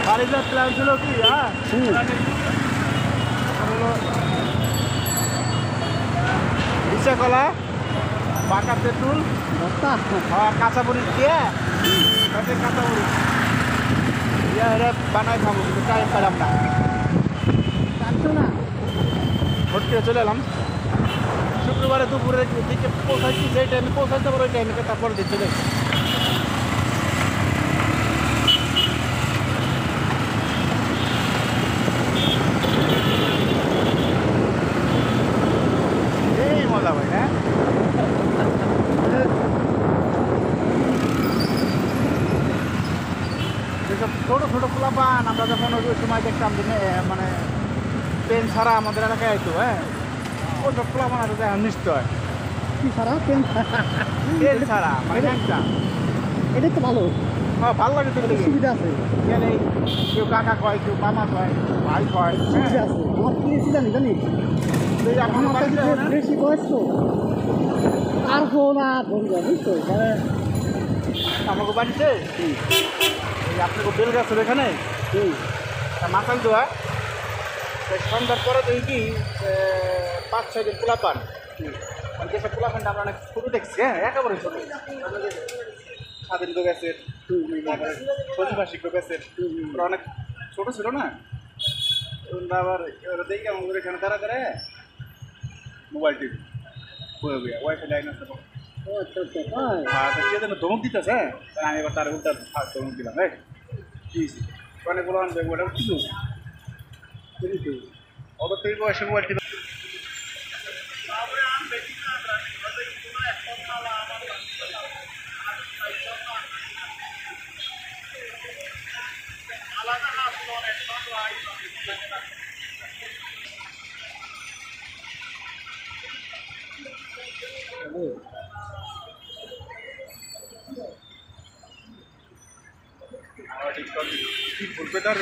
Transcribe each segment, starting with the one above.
বাড়িতে প্ল্যান ছিল কি হ্যাঁ ইচ্ছা কলা পাকা তেঁতুল কাঁচা মরিচ দিয়ে কাঁচা মরিচ দিয়ে এটা বানাই খাবো কিন্তু টাইম পেলাম না ভর্তি চলে এলাম শুক্রবারে দুপুরের দিকে পৌঁছাচ্ছি যেই টাইমে পৌঁছাতে পারো ওই টাইমে তারপর দিয়ে চলে এই মজা ভাই হ্যাঁ যেসব ছোটো ছোটো পোলাপান আমরা যখন ওই সময় দেখতাম যে মানে পেন ছাড়া আমাদের এলাকায় আইতো হ্যাঁ ওসব পোলাপান আসলে নিশ্চয় কি ছাড়া পেন ছাড়া মানে একটা এটা তো ভালো হ্যাঁ ভালো লাগে তো সুবিধা আছে গেলে কেউ কাকা কয় কেউ মামা কয় ভাই কয় সুবিধা আছে আমার কি জানি জানি বেশি বয়স তো আর না বলবো বুঝতো আমাকে বাড়িতে আপনাকে বেল গাছ এখানে মাথাল দেওয়া সন্ধ্যার পরে দেখি কি 5-6 দিন পোলা পান যেসব পোলা পানটা আমরা অনেক ছোটো দেখছি হ্যাঁ একেবারে ছোটো স্বাধীন গাছের সজিবাসী গাছের ওরা অনেক ছোটো ছিল না আবার দেখি আমাদের এখানে তারা করে মোবাইল টিভি ওয়াইফাই লাইন আছে সেজন্য ধমক দিতেছে আমি এবার তার উল্টা ধমক দিলাম হ্যাঁ অনেক বলো আনবে ওটা কিছু অত থেকে বয়সে মোবাইল টিভি বলবে তার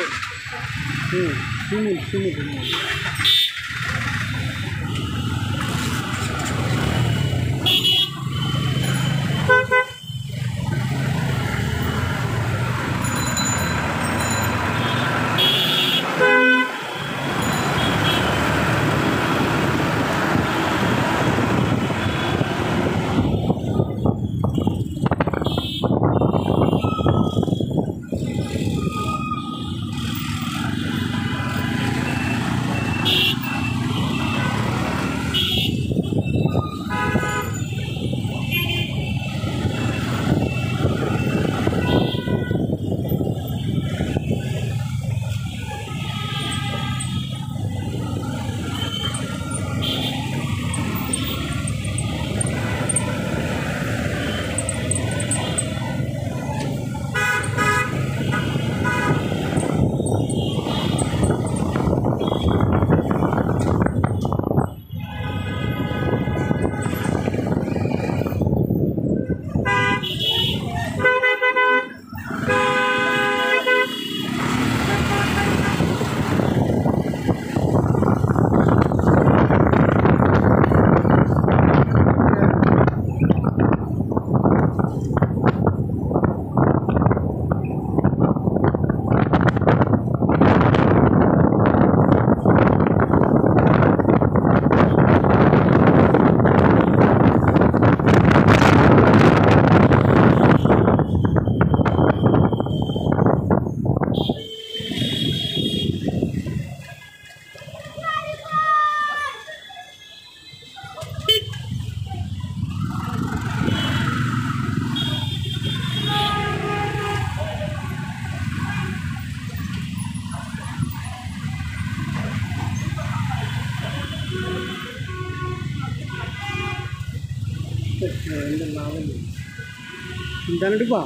জানি ঢুকবা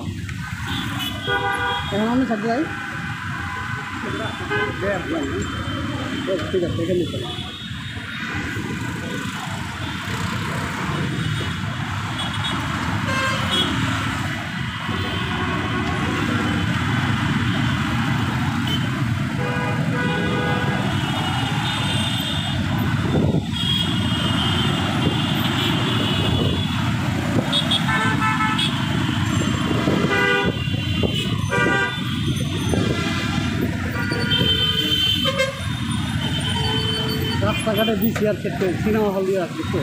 এখন আমি থাকতে যাই ঠিক আছে এখানে চলো রাস্তাঘাটে দিচ্ছি আর সিনেমা হল দিয়ে আসছি তো